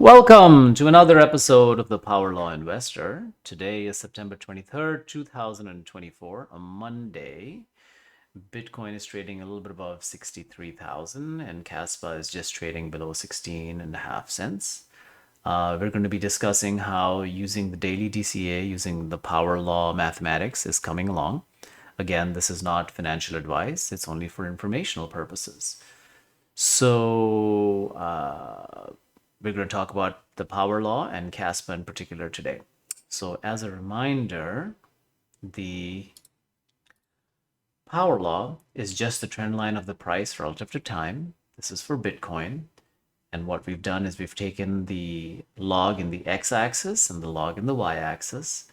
Welcome to another episode of the Power Law Investor. Today is September 23rd, 2024, a Monday. Bitcoin is trading a little bit above 63,000 and Kaspa is just trading below 16 and a half cents. We're going to be discussing how using the daily DCA, using the Power Law mathematics is coming along. Again, this is not financial advice. It's only for informational purposes. So, we're going to talk about the power law and Kaspa in particular today. So as a reminder, the power law is just the trend line of the price relative to time. This is for Bitcoin. And what we've done is we've taken the log in the x-axis and the log in the y-axis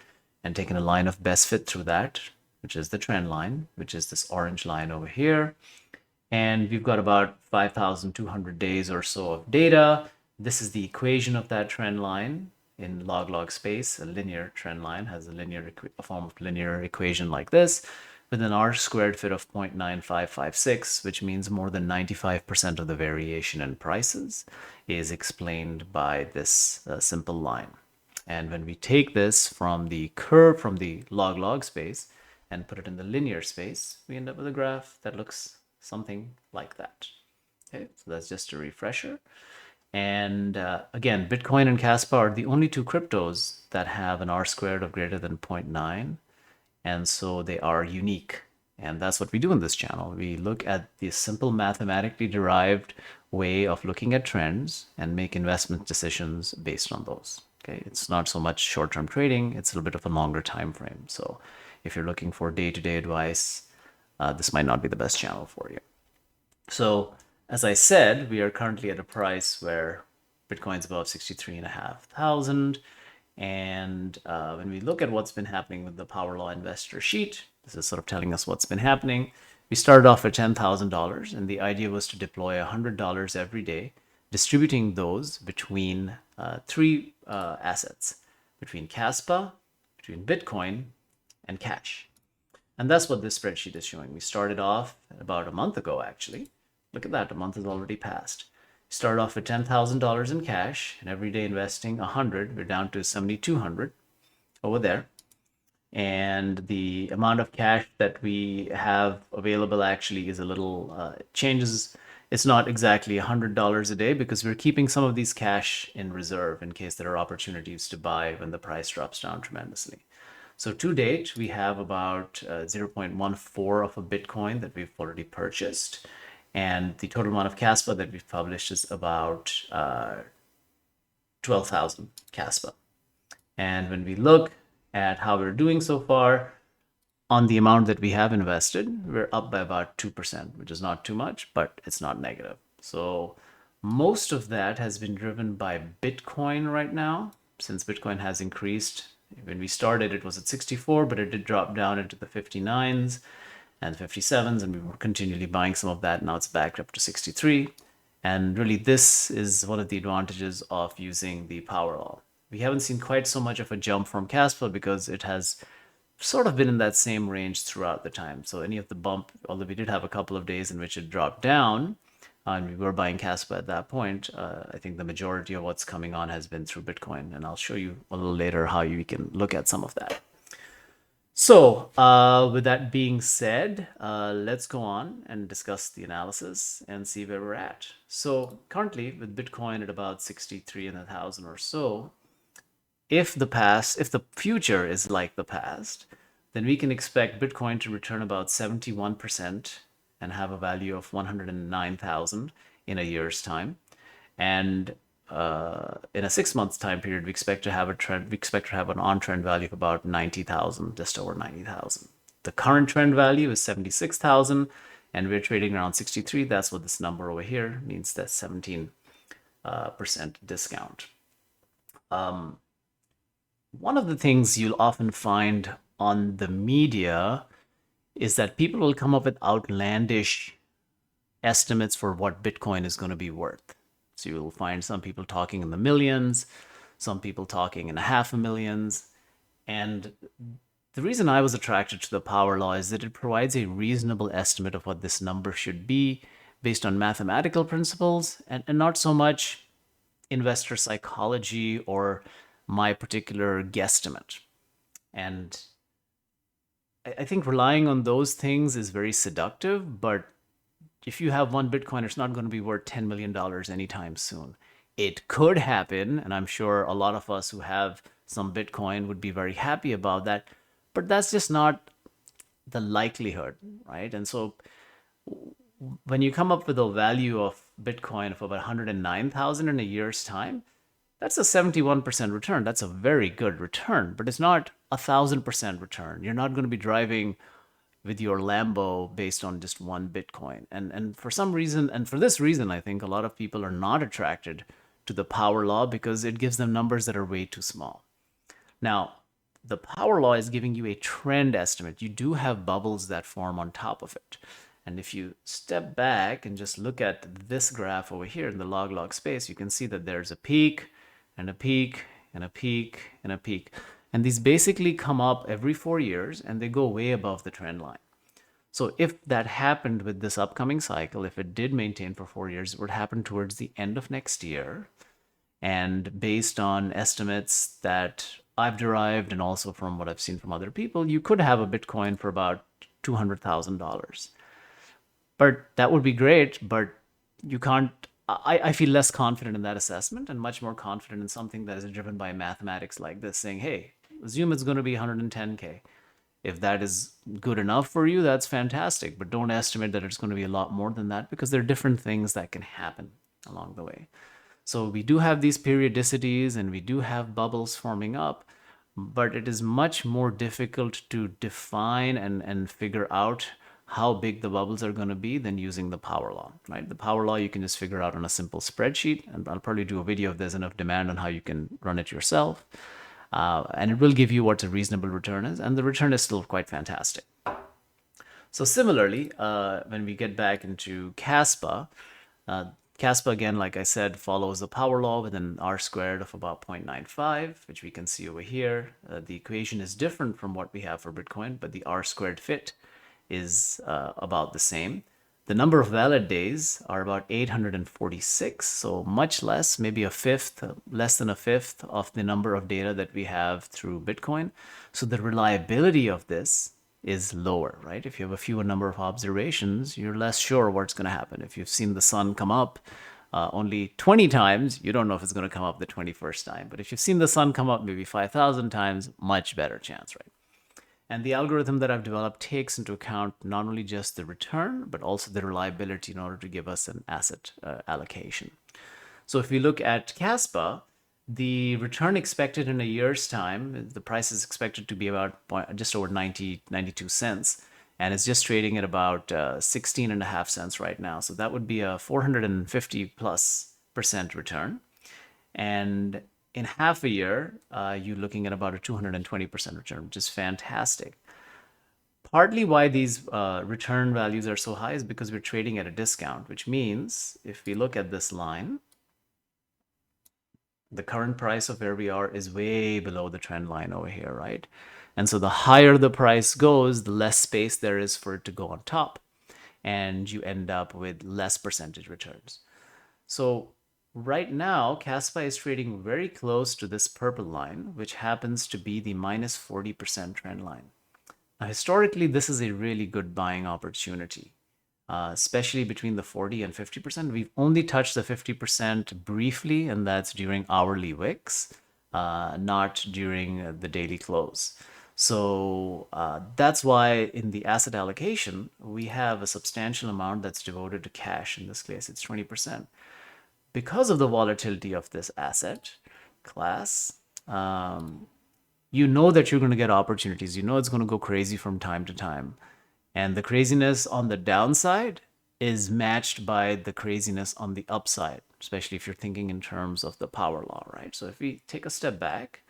and taken a line of best fit through that, which is the trend line, which is this orange line over here. And we've got about 5,200 days or so of data. This is the equation of that trend line in log space. A linear trend line has a form of linear equation like this with an r squared fit of 0.9556, which means more than 95% of the variation in prices is explained by this simple line. And when we take this from the curve from the log space and put it in the linear space, we end up with a graph that looks something like that. Okay, so that's just a refresher. And again, Bitcoin and Kaspa are the only two cryptos that have an R squared of greater than 0.9. And so they are unique. And that's what we do in this channel. We look at the simple mathematically derived way of looking at trends and make investment decisions based on those. Okay, it's not so much short-term trading, it's a little bit of a longer time frame. So if you're looking for day-to-day advice, this might not be the best channel for you. So as I said, we are currently at a price where Bitcoin's above 63,500. And when we look at what's been happening with the Power Law Investor sheet, this is sort of telling us what's been happening. We started off at $10,000, and the idea was to deploy $100 every day, distributing those between three assets, between Kaspa, between Bitcoin, and cash. And that's what this spreadsheet is showing. We started off about a month ago, actually. Look at that, a month has already passed. Started off with $10,000 in cash and every day investing 100. We're down to 7,200 over there. And the amount of cash that we have available actually is a little changes. It's not exactly $100 a day because we're keeping some of these cash in reserve in case there are opportunities to buy when the price drops down tremendously. So to date, we have about 0.14 of a Bitcoin that we've already purchased. And the total amount of Kaspa that we've published is about 12,000 Kaspa. And when we look at how we're doing so far, on the amount that we have invested, we're up by about 2%, which is not too much, but it's not negative. So most of that has been driven by Bitcoin right now, since Bitcoin has increased. When we started, it was at 64, but it did drop down into the 59s and 57s, and we were continually buying some of that. Now it's back up to 63. And really, this is one of the advantages of using the power law. We haven't seen quite so much of a jump from Kaspa because it has sort of been in that same range throughout the time. So any of the bump, although we did have a couple of days in which it dropped down, and we were buying Kaspa at that point, I think the majority of what's coming on has been through Bitcoin. And I'll show you a little later how you can look at some of that. So with that being said, let's go on and discuss the analysis and see where we're at. So currently with Bitcoin at about 63,000 or so, if the future is like the past, then we can expect Bitcoin to return about 71% and have a value of 109,000 in a year's time. And in a 6 month time period, we expect to have an on-trend value of about 90,000, just over 90,000. The current trend value is 76,000, and we're trading around 63. That's what this number over here means. That's 17% discount. One of the things you'll often find on the media is that people will come up with outlandish estimates for what Bitcoin is going to be worth. So you'll find some people talking in the millions, some people talking in half a millions. And the reason I was attracted to the power law is that it provides a reasonable estimate of what this number should be based on mathematical principles and not so much investor psychology or my particular guesstimate. And I think relying on those things is very seductive, but if you have one Bitcoin, it's not going to be worth $10 million anytime soon. It could happen, and I'm sure a lot of us who have some Bitcoin would be very happy about that, but that's just not the likelihood, right? And so when you come up with a value of Bitcoin of about 109,000 in a year's time, that's a 71% return. That's a very good return, but it's not 1,000% return. You're not going to be driving with your Lambo based on just one Bitcoin. And for some reason, and for this reason, I think a lot of people are not attracted to the power law because it gives them numbers that are way too small. Now, the power law is giving you a trend estimate. You do have bubbles that form on top of it. And if you step back and just look at this graph over here in the log space, you can see that there's a peak and a peak and a peak and a peak. And these basically come up every 4 years and they go way above the trend line. So if that happened with this upcoming cycle, if it did maintain for 4 years, it would happen towards the end of next year. And based on estimates that I've derived and also from what I've seen from other people, you could have a Bitcoin for about $200,000. But that would be great, but you can't. I feel less confident in that assessment and much more confident in something that is driven by mathematics like this, saying, hey, assume it's going to be 110K. If that is good enough for you, that's fantastic. But don't estimate that it's going to be a lot more than that because there are different things that can happen along the way. So we do have these periodicities and we do have bubbles forming up, but it is much more difficult to define and figure out how big the bubbles are going to be than using the power law, right? The power law you can just figure out on a simple spreadsheet, and I'll probably do a video if there's enough demand on how you can run it yourself. And it will give you what a reasonable return is, and the return is still quite fantastic. So similarly, when we get back into Kaspa, Kaspa, again, like I said, follows the power law with an R squared of about 0.95, which we can see over here. The equation is different from what we have for Bitcoin, but the R squared fit is about the same. The number of valid days are about 846, so much less, maybe a fifth, less than a fifth of the number of data that we have through Bitcoin. So the reliability of this is lower, right? If you have a fewer number of observations, you're less sure what's going to happen. If you've seen the sun come up only 20 times, you don't know if it's going to come up the 21st time. But if you've seen the sun come up maybe 5,000 times, much better chance, right? And the algorithm that I've developed takes into account not only just the return, but also the reliability in order to give us an asset allocation. So if we look at Kaspa, the return expected in a year's time, the price is expected to be about just over 92 cents. And it's just trading at about 16 and a half cents right now. So that would be a 450+% return. And in half a year, you're looking at about a 220% return, which is fantastic. Partly why these return values are so high is because we're trading at a discount, which means if we look at this line, the current price of where we are is way below the trend line over here, right? And so the higher the price goes, the less space there is for it to go on top, and you end up with less percentage returns. So right now, Kaspa is trading very close to this purple line, which happens to be the minus 40% trend line. Now, historically, this is a really good buying opportunity, especially between the 40 and 50%. We've only touched the 50% briefly, and that's during hourly wicks, not during the daily close. So that's why in the asset allocation, we have a substantial amount that's devoted to cash. In this case, it's 20%. Because of the volatility of this asset class, you know that you're going to get opportunities. You know it's going to go crazy from time to time. And the craziness on the downside is matched by the craziness on the upside, especially if you're thinking in terms of the power law, right? So if we take a step back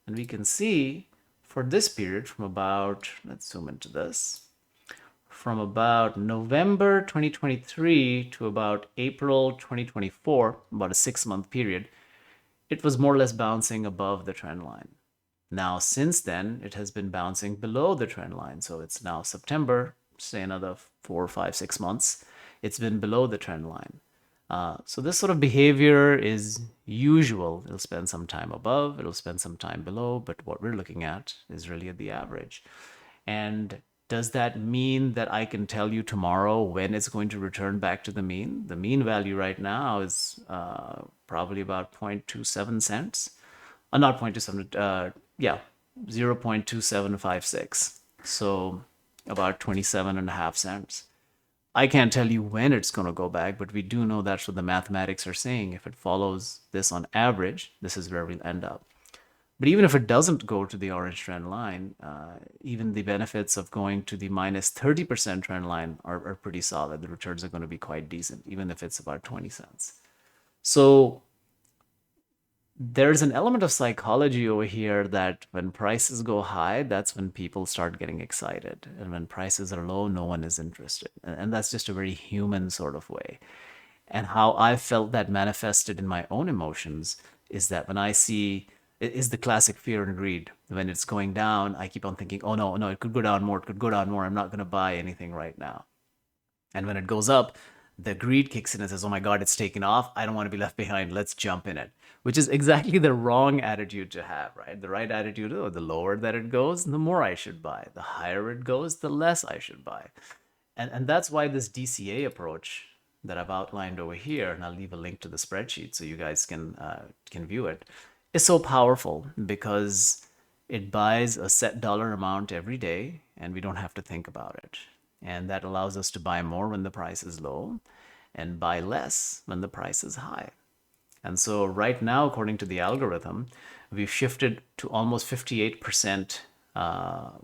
and we can see for this period from about, let's zoom into this, from about November 2023 to about April 2024, about a 6-month period, it was more or less bouncing above the trend line. Now, since then, it has been bouncing below the trend line. So it's now September, say another 4, 5, 6 months. It's been below the trend line. So this sort of behavior is usual. It'll spend some time above, it'll spend some time below, but what we're looking at is really at the average. And does that mean that I can tell you tomorrow when it's going to return back to the mean? The mean value right now is probably about 0.27 cents. Not 0.27, yeah, 0.2756. So about 27 and a half cents. I can't tell you when it's going to go back, but we do know that's what the mathematics are saying. If it follows this on average, this is where we'll end up. But even if it doesn't go to the orange trend line, even the benefits of going to the minus 30% trend line are pretty solid. The returns are going to be quite decent, even if it's about 20 cents. So there's an element of psychology over here that when prices go high, that's when people start getting excited. And when prices are low, no one is interested. And that's just a very human sort of way. And how I felt that manifested in my own emotions is that when I see it is the classic fear and greed. When it's going down, I keep on thinking, oh no, no, it could go down more, it could go down more. I'm not going to buy anything right now. And when it goes up, the greed kicks in and says, oh my God, it's taken off. I don't want to be left behind. Let's jump in it, which is exactly the wrong attitude to have, right? The right attitude, oh, the lower that it goes, the more I should buy. The higher it goes, the less I should buy. And that's why this DCA approach that I've outlined over here, and I'll leave a link to the spreadsheet so you guys can view it, is so powerful because it buys a set dollar amount every day and we don't have to think about it. And that allows us to buy more when the price is low and buy less when the price is high. And so right now, according to the algorithm, we've shifted to almost 58%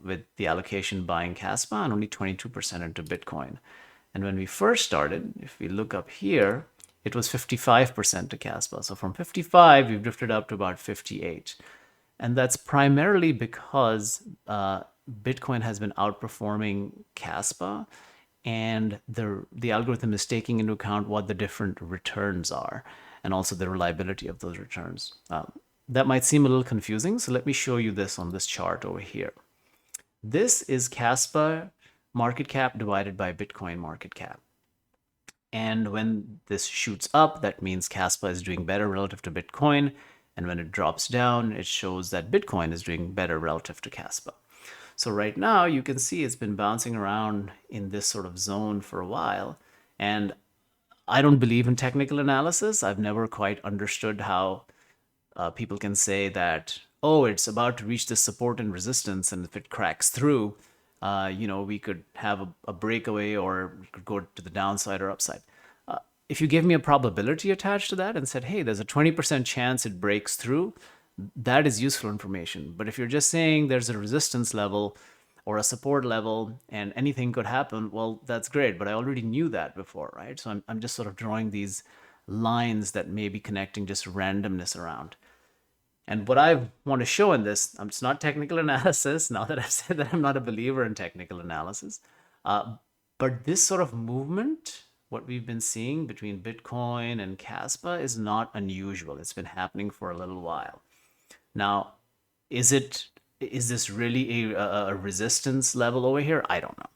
with the allocation buying Kaspa and only 22% into Bitcoin. And when we first started, if we look up here, it was 55% to Kaspa. So from 55, we've drifted up to about 58. And that's primarily because Bitcoin has been outperforming Kaspa, and the algorithm is taking into account what the different returns are and also the reliability of those returns. That might seem a little confusing, so let me show you this on this chart over here. This is Kaspa market cap divided by Bitcoin market cap. And when this shoots up, that means Kaspa is doing better relative to Bitcoin. And when it drops down, it shows that Bitcoin is doing better relative to Kaspa. So right now you can see it's been bouncing around in this sort of zone for a while. And I don't believe in technical analysis. I've never quite understood how people can say that, oh, it's about to reach this support and resistance, and if it cracks through, we could have a breakaway or we could go to the downside or upside. If you give me a probability attached to that and said, hey, there's a 20% chance it breaks through, that is useful information. But if you're just saying there's a resistance level or a support level and anything could happen, well, that's great. But I already knew that before, right? So I'm just sort of drawing these lines that may be connecting just randomness around. And what I want to show in this, it's not technical analysis, now that I've said that I'm not a believer in technical analysis, but this sort of movement, what we've been seeing between Bitcoin and Kaspa is not unusual. It's been happening for a little while. Now, is this really a resistance level over here? I don't know.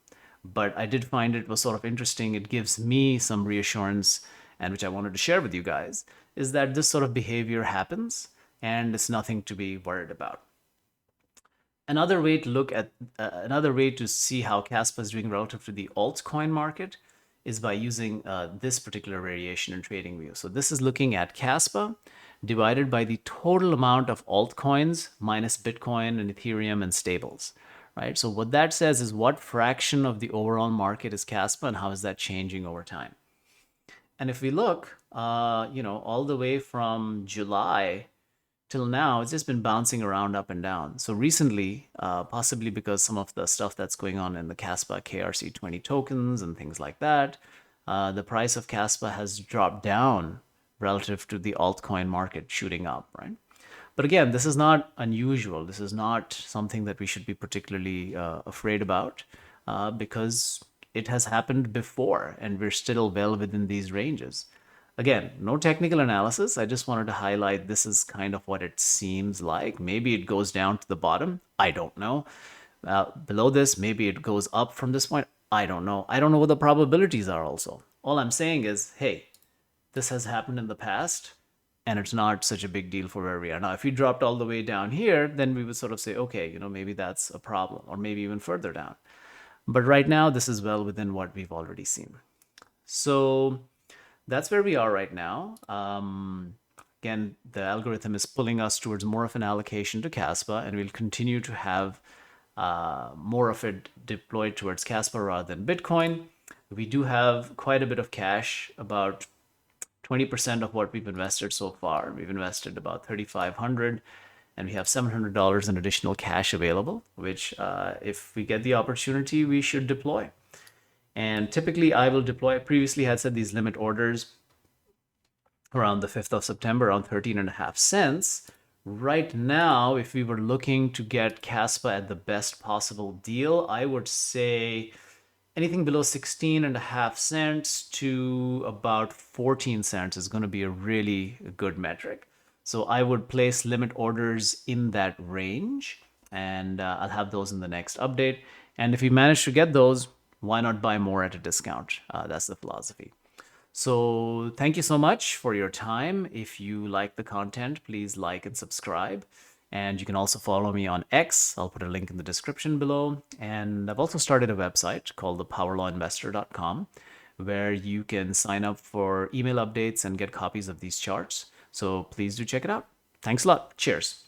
But I did find it was sort of interesting. It gives me some reassurance, and which I wanted to share with you guys, is that this sort of behavior happens and it's nothing to be worried about. Another way to look at another way to see how Kaspa is doing relative to the altcoin market is by using this particular variation in TradingView. So this is looking at Kaspa divided by the total amount of altcoins minus Bitcoin and Ethereum and stables, right? So what that says is what fraction of the overall market is Kaspa and how is that changing over time? And if we look, all the way from July till now, it's just been bouncing around up and down. So recently, possibly because some of the stuff that's going on in the Kaspa KRC20 tokens and things like that, the price of Kaspa has dropped down relative to the altcoin market shooting up, right? But again, this is not unusual. This is not something that we should be particularly afraid about because it has happened before and we're still well within these ranges. Again, no technical analysis. I just wanted to highlight this is kind of what it seems like. Maybe it goes down to the bottom. I don't know. Below this, maybe it goes up from this point. I don't know. I don't know what the probabilities are also. All I'm saying is, hey, this has happened in the past, and it's not such a big deal for where we are now. If we dropped all the way down here, then we would sort of say, okay, maybe that's a problem, or maybe even further down. But right now, this is well within what we've already seen. So that's where we are right now. Again, the algorithm is pulling us towards more of an allocation to Kaspa, and we'll continue to have more of it deployed towards Kaspa rather than Bitcoin. We do have quite a bit of cash, about 20% of what we've invested so far. We've invested about 3,500, and we have $700 in additional cash available, which if we get the opportunity, we should deploy. And typically I will deploy. I previously had said these limit orders around the 5th of September, around 13.5 cents. Right now, if we were looking to get Kaspa at the best possible deal, I would say anything below 16.5 cents to about 14 cents is going to be a really good metric. So I would place limit orders in that range, and I'll have those in the next update. And if we manage to get those, why not buy more at a discount? That's the philosophy. So thank you so much for your time. If you like the content, please like and subscribe. And you can also follow me on X. I'll put a link in the description below. And I've also started a website called thepowerlawinvestor.com, where you can sign up for email updates and get copies of these charts. So please do check it out. Thanks a lot. Cheers.